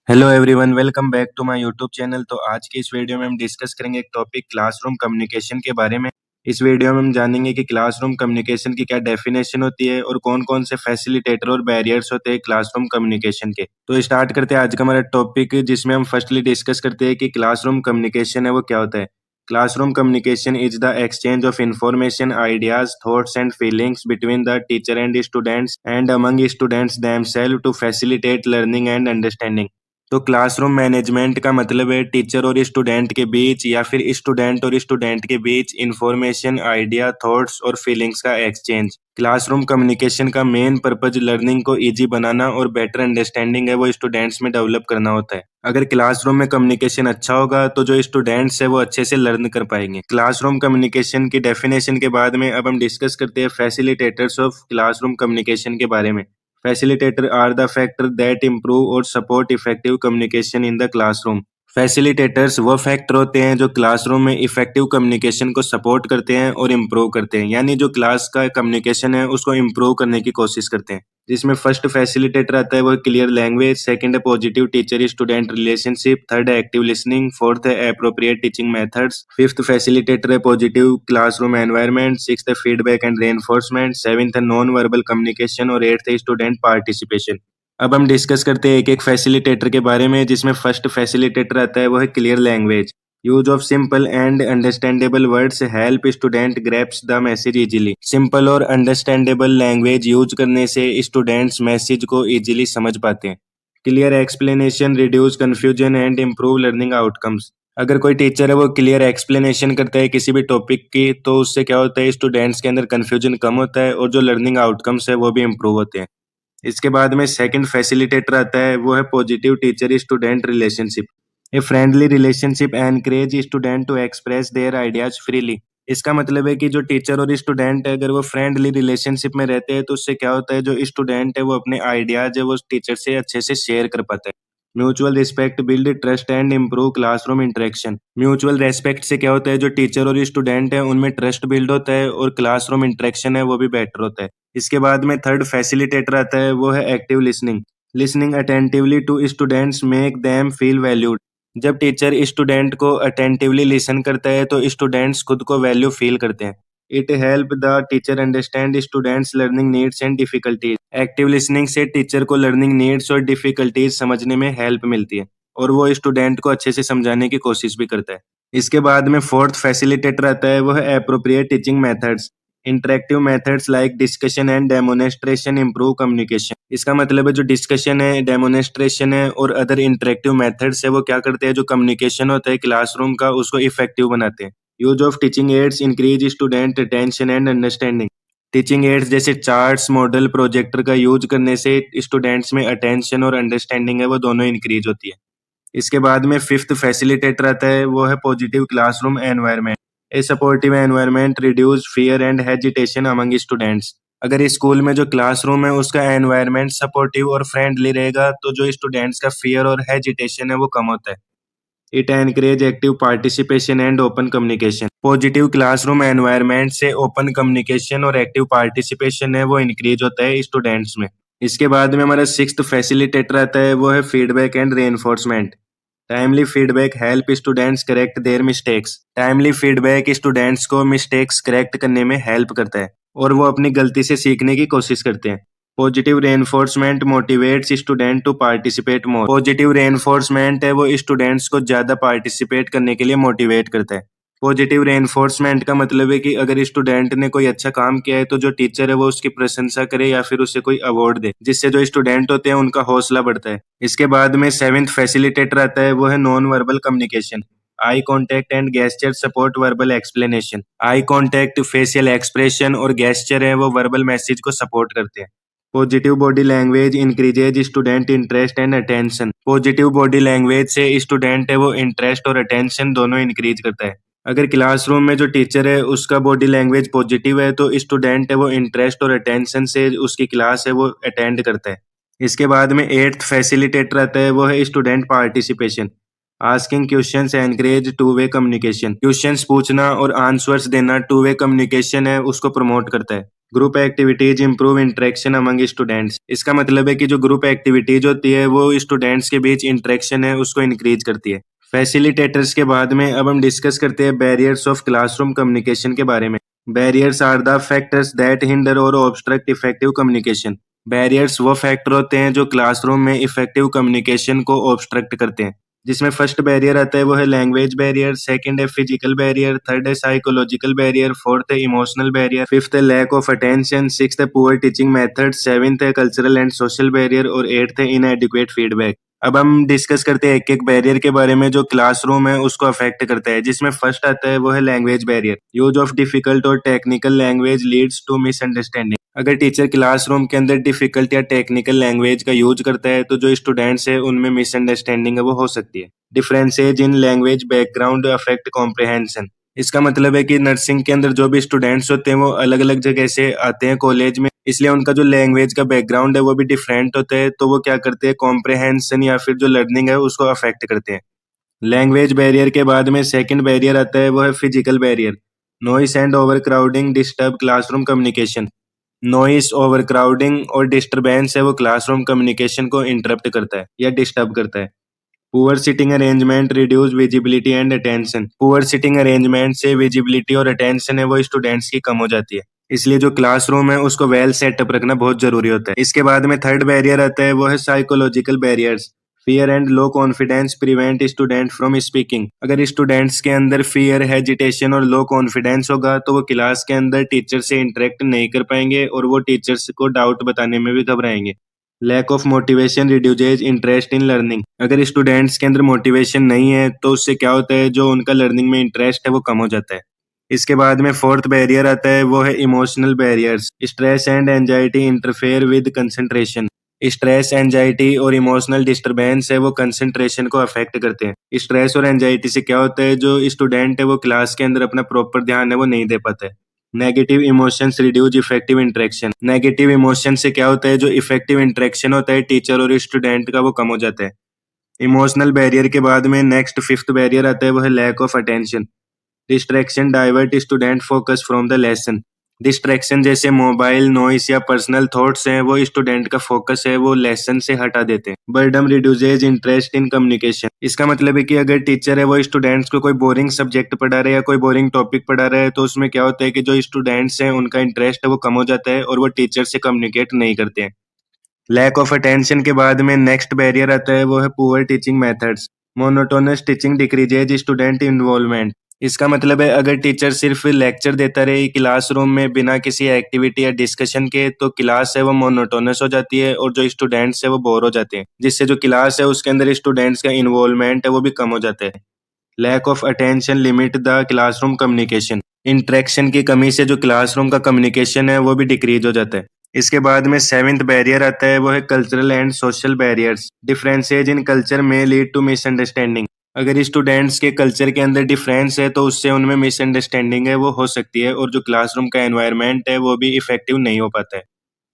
Hello everyone, welcome back to my YouTube channel. तो आज की इस वीडियो में हम डिस्कस करेंगे एक टॉपिक क्लासरूम कम्युनिकेशन के बारे में। इस वीडियो में हम जानेंगे कि क्लासरूम कम्युनिकेशन की क्या डेफिनेशन होती है और कौन कौन से फैसिलिटेटर और बैरियर्स होते हैं क्लासरूम कम्युनिकेशन के। तो स्टार्ट करते हैं आज का हमारा टॉपिक, जिसमें हम फर्स्टली डिस्कस करते हैं कि क्लासरूम कम्युनिकेशन है वो क्या होता है। Classroom communication is the exchange of information, ideas, thoughts and feelings between the teacher and students and among students themselves to facilitate learning and understanding. तो क्लासरूम मैनेजमेंट का मतलब है टीचर और स्टूडेंट के बीच या फिर स्टूडेंट और स्टूडेंट के बीच इंफॉर्मेशन, आइडिया, थॉट्स और फीलिंग्स का एक्सचेंज। क्लासरूम कम्युनिकेशन का मेन पर्पज लर्निंग को इजी बनाना और बेटर अंडरस्टैंडिंग है वो स्टूडेंट्स में डेवलप करना होता है। अगर क्लासरूम में कम्युनिकेशन अच्छा होगा तो जो स्टूडेंट्स है वो अच्छे से लर्न कर पाएंगे। क्लासरूम कम्युनिकेशन की डेफिनेशन के बाद में अब हम डिस्कस करते हैं फैसिलिटेटर्स ऑफ क्लासरूम कम्युनिकेशन के बारे में। Facilitator are the factor that improve और support effective communication in the classroom। Facilitators वो फैक्टर होते हैं जो क्लासरूम में इफेक्टिव कम्युनिकेशन को सपोर्ट करते हैं और इम्प्रूव करते हैं, यानी जो क्लास का कम्युनिकेशन है उसको इम्प्रूव करने की कोशिश करते हैं। जिसमें फर्स्ट फैसिलिटेटर आता है वो क्लियर लैंग्वेज, सेकंड है positive teacher student relationship, third है एक्टिव लिसनिंग, फोर्थ है appropriate teaching methods, fifth facilitator है पॉजिटिव क्लासरूम एनवायरनमेंट, सिक्स्थ है फीडबैक एंड रेनफोर्समेंट, सेवेंथ है नॉन वर्बल कम्युनिकेशन और एट्थ है स्टूडेंट पार्टिसिपेशन। अब हम डिस्कस करते हैं एक एक फैसिलिटेटर के बारे में, जिसमें फर्स्ट फैसिलिटेटर आता है वो है clear language. Use of simple and understandable words help student grasps the message easily. Simple और अंडरस्टैंडेबल लैंग्वेज यूज करने से स्टूडेंट्स मैसेज को इजीली समझ पाते हैं। Clear explanation reduce confusion and improve learning outcomes. अगर कोई टीचर है वो क्लियर एक्सप्लेनेशन करता है किसी भी टॉपिक की, तो उससे क्या होता है, स्टूडेंट्स के अंदर कंफ्यूजन कम होता है और जो लर्निंग आउटकम्स है वो भी इम्प्रूव होते हैं। इसके बाद में सेकंड फैसिलिटेटर आता है वो है positive teacher student relationship. A friendly relationship encourage student to express their ideas freely. इसका मतलब है कि जो टीचर और स्टूडेंट है अगर वो फ्रेंडली रिलेशनशिप में रहते हैं तो उससे क्या होता है, जो स्टूडेंट है वो अपने आइडियाज है वो टीचर से अच्छे से शेयर कर पाता है। Mutual respect build trust and improve classroom interaction. Mutual respect से क्या होता है, जो टीचर और स्टूडेंट है उनमें ट्रस्ट बिल्ड होता है और क्लासरूम इंटरेक्शन है वो भी बेटर होता है। इसके बाद में थर्ड फैसिलिटेटर आता है वो है active listening. Listening attentively to students make them feel valued. जब टीचर स्टूडेंट को अटेंटिवली लिसन करता है तो स्टूडेंट्स खुद को वैल्यू फील करते हैं। It help the teacher understand students learning needs and difficulties. Active listening से टीचर को लर्निंग नीड्स और डिफिकल्टीज समझने में हेल्प मिलती है और वो स्टूडेंट को अच्छे से समझाने की कोशिश भी करता है। इसके बाद में फोर्थ फैसिलिटेटर आता है वो है appropriate teaching methods. Interactive methods like discussion and demonstration improve communication. इसका मतलब है जो डिस्कशन है, डेमोनेस्ट्रेशन है और अदर इंटरेक्टिव मेथड्स है वो क्या करते हैं, जो कम्युनिकेशन होता है क्लासरूम का उसको इफेक्टिव बनाते हैं। Use of teaching ads increase student attention and understanding. Teaching ads जैसे चार्ट्स, मॉडल, प्रोजेक्टर का यूज करने से स्टूडेंट्स में अटेंशन और अंडरस्टैंडिंग है वो दोनों इंक्रीज होती है। इसके बाद में फिफ्थ फैसिलिटेटर आता है वो है positive classroom environment. A supportive environment reduce fear and hesitation among students. अगर स्कूल में जो क्लासरूम है उसका एनवायरनमेंट सपोर्टिव और फ्रेंडली रहेगा तो जो स्टूडेंट्स का फियर और हेजिटेशन है वो कम होता है। It encourage active participation and open communication. Positive classroom environment से ओपन कम्युनिकेशन और एक्टिव पार्टिसिपेशन है वो इंक्रीज होता है स्टूडेंट्स में। इसके बाद में हमारा सिक्स्थ फैसिलिटेटर आता है वो है feedback and reinforcement. Timely feedback help students correct their mistakes. Timely feedback students को मिस्टेक्स करेक्ट करने में हेल्प करता है और वो अपनी गलती से सीखने की कोशिश करते हैं। Positive reinforcement motivates student to participate more. Positive reinforcement है वो स्टूडेंट्स को ज्यादा पार्टिसिपेट करने के लिए मोटिवेट करता है। पॉजिटिव रेनफोर्समेंट का मतलब है कि अगर स्टूडेंट ने कोई अच्छा काम किया है तो जो टीचर है वो उसकी प्रशंसा करे या फिर उसे कोई अवार्ड दे, जिससे जो स्टूडेंट होते हैं उनका हौसला बढ़ता है। इसके बाद में सेवेंथ फैसिलिटेटर आता है वो है non verbal communication. Eye contact and gesture support verbal explanation. Eye contact, facial expression और गेस्चर है वो वर्बल मैसेज को सपोर्ट करते हैं। Positive body language increases student interest and attention. Positive body language से स्टूडेंट है वो इंटरेस्ट और अटेंशन दोनों इंक्रीज करता है। अगर क्लासरूम में जो टीचर है उसका बॉडी लैंग्वेज पॉजिटिव है तो स्टूडेंट है वो इंटरेस्ट और अटेंशन से उसकी क्लास है वो अटेंड करता है। इसके बाद में एट्थ फैसिलिटेटर आता है वो है student participation. Asking questions encourage two way communication. Questions पूछना और आंसर्स देना टू वे कम्युनिकेशन है उसको प्रमोट करता है। Group activities improve interaction among students. इसका मतलब है कि जो ग्रुप एक्टिविटीज होती है वो स्टूडेंट्स के बीच इंटरेक्शन है उसको इंक्रीज करती है। फैसिलिटेटर्स के बाद में अब हम डिस्कस करते हैं बैरियर्स ऑफ क्लासरूम कम्युनिकेशन के बारे में। Barriers are the factors that hinder और ऑब्स्ट्रक्ट इफेक्टिव कम्युनिकेशन। बैरियर्स वो फैक्टर होते हैं जो क्लासरूम में इफेक्टिव कम्युनिकेशन को ऑब्स्ट्रक्ट करते हैं, जिसमें फर्स्ट बैरियर आता है वो है लैंग्वेज बैरियर, सेकंड है फिजिकल बैरियर, थर्ड है साइकोलॉजिकल बैरियर, फोर्थ है इमोशनल बैरियर, फिफ्थ है लैक ऑफ अटेंशन, सिक्स्थ है पुअर टीचिंग मेथड, सेवेंथ है कल्चरल एंड सोशल बैरियर और एट्थ है इनएडिक्वेट फीडबैक। अब हम डिस्कस करते हैं एक एक बैरियर के बारे में जो क्लासरूम है उसको अफेक्ट करता है, जिसमें फर्स्ट आता है वो है language barrier. Use of difficult और technical language leads to misunderstanding. अगर टीचर क्लासरूम के अंदर डिफिकल्ट या टेक्निकल लैंग्वेज का यूज करता है तो जो स्टूडेंट्स है उनमें मिसअंडरस्टैंडिंग है वो हो सकती है। Differences in language background affect comprehension. इसका मतलब है कि नर्सिंग के अंदर जो भी स्टूडेंट्स होते हैं वो अलग अलग जगह से आते हैं कॉलेज में, इसलिए उनका जो लैंग्वेज का बैकग्राउंड है वो भी डिफरेंट होता है, तो वो क्या करते हैं कॉम्प्रिहेंशन या फिर जो लर्निंग है उसको अफेक्ट करते हैं। लैंग्वेज बैरियर के बाद में सेकंड बैरियर आता है वो है physical barrier. Noise and over crowding disturb classroom communication. Noise, over crowding और डिस्टरबेंस है वो क्लासरूम कम्युनिकेशन को इंटरप्ट करता है या डिस्टर्ब करता है। Poor sitting arrangement reduce visibility and attention. Poor sitting arrangement से विजिबिलिटी और अटेंशन है वो स्टूडेंट्स की कम हो जाती है, इसलिए जो क्लासरूम है उसको वेल सेटअप रखना बहुत जरूरी होता है। इसके बाद में थर्ड बैरियर आता है वो है psychological barriers. Fear and low confidence prevent student from speaking. अगर स्टूडेंट्स के अंदर फियर, हेजिटेशन और लो कॉन्फिडेंस होगा तो वो क्लास के अंदर टीचर से इंटरेक्ट नहीं कर पाएंगे और वो टीचर्स को डाउट बताने में भी घबराएंगे। Lack of motivation reduces interest in learning. अगर स्टूडेंट्स के अंदर मोटिवेशन नहीं है तो उससे क्या होता है, जो उनका लर्निंग में इंटरेस्ट है वो कम हो जाता है। इसके बाद में फोर्थ बैरियर आता है वो है emotional barriers. Stress and anxiety interfere with concentration. Stress, anxiety और इमोशनल डिस्टरबेंस है वो कंसंट्रेशन को अफेक्ट करते हैं। स्ट्रेस और एंजाइटी से क्या होता है, जो स्टूडेंट है वो क्लास के अंदर अपना प्रॉपर ध्यान है वो नहीं दे पाता है। Negative emotions reduce effective interaction. Negative emotion से क्या होता है, जो इफेक्टिव इंटरेक्शन होता है टीचर और स्टूडेंट का वो कम हो जाता है। इमोशनल बैरियर के बाद में नेक्स्ट फिफ्थ बैरियर आता है वो है lack of attention. Distraction divert student focus from the lesson. Distraction जैसे मोबाइल, नॉइस या पर्सनल थॉट्स हैं वो स्टूडेंट का फोकस है वो लेसन से हटा देते हैं। बर्डम रिड्यूसेज इंटरेस्ट इन कम्युनिकेशन। इसका मतलब है कि अगर टीचर है वो स्टूडेंट्स को कोई बोरिंग सब्जेक्ट पढ़ा रहे हैं या कोई बोरिंग टॉपिक पढ़ा रहे हैं तो उसमें क्या होता है कि जो स्टूडेंट्स हैं उनका इंटरेस्ट है वो कम हो जाता है और वो टीचर से कम्युनिकेट नहीं करते हैं। लैक ऑफ अटेंशन के बाद में नेक्स्ट बैरियर आता है वो है poor teaching methods. Monotonous teaching decreases student involvement. इसका मतलब है अगर टीचर सिर्फ लेक्चर देता रहे क्लासरूम में बिना किसी एक्टिविटी या डिस्कशन के तो क्लास है वो मोनोटोनस हो जाती है और जो स्टूडेंट्स है वो बोर हो जाते हैं, जिससे जो क्लास है उसके अंदर स्टूडेंट्स का इन्वॉल्वमेंट है वो भी कम हो जाता है। Lack of attention limit the classroom communication. Interaction की कमी से जो क्लासरूम का कम्युनिकेशन है वो भी डिक्रीज हो जाता है। इसके बाद में सेवेंथ बैरियर आता है वो है cultural and social barriers. Differences in culture में लीड टू मिसअंडरस्टैंडिंग। अगर स्टूडेंट्स के कल्चर के अंदर डिफरेंस है तो उससे उनमें मिसअंडरस्टैंडिंग है वो हो सकती है और जो क्लासरूम का एनवायरनमेंट है वो भी इफेक्टिव नहीं हो पाता है।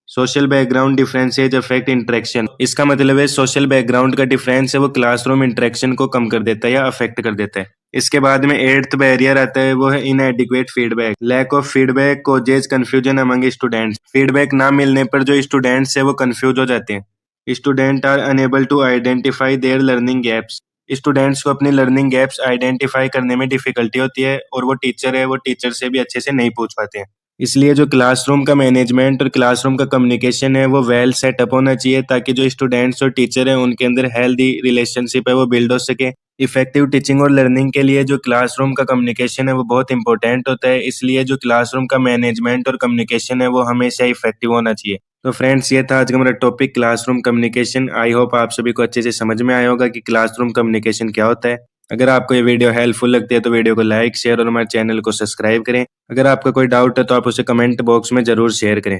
Social background differences affect interaction. इसका मतलब है सोशल बैकग्राउंड का डिफरेंस है वो क्लासरूम इंटरेक्शन को कम कर देता है या अफेक्ट कर देता है। इसके बाद में एट्थ बैरियर आता है वो है inadequate feedback. Lack of feedback causes confusion among students. Feedback ना मिलने पर जो स्टूडेंट्स है वो कंफ्यूज हो जाते हैं। Student are unable to identify their learning gaps. Students को अपनी लर्निंग गैप्स आइडेंटिफाई करने में डिफिकल्टी होती है और वो टीचर है वो टीचर से भी अच्छे से नहीं पूछ पाते हैं। इसलिए जो क्लासरूम का मैनेजमेंट और क्लासरूम का कम्युनिकेशन है वो वेल सेटअप होना चाहिए ताकि जो स्टूडेंट्स और टीचर हैं उनके अंदर हेल्दी रिलेशनशिप है वो बिल्ड हो सके। इफेक्टिव टीचिंग और लर्निंग के लिए जो क्लासरूम का कम्युनिकेशन है वो बहुत इंपॉर्टेंट होता है, इसलिए जो क्लासरूम का मैनेजमेंट और कम्युनिकेशन है वो हमेशा इफेक्टिव होना चाहिए। तो फ्रेंड्स, ये था आज का मेरा topic classroom communication. I hope आप सभी को अच्छे से समझ में आया होगा कि क्लासरूम कम्युनिकेशन क्या होता है। अगर आपको ये वीडियो हेल्पफुल लगती है तो वीडियो को लाइक, शेयर और हमारे चैनल को सब्सक्राइब करें। अगर आपका कोई डाउट है तो आप उसे कमेंट बॉक्स में जरूर शेयर करें।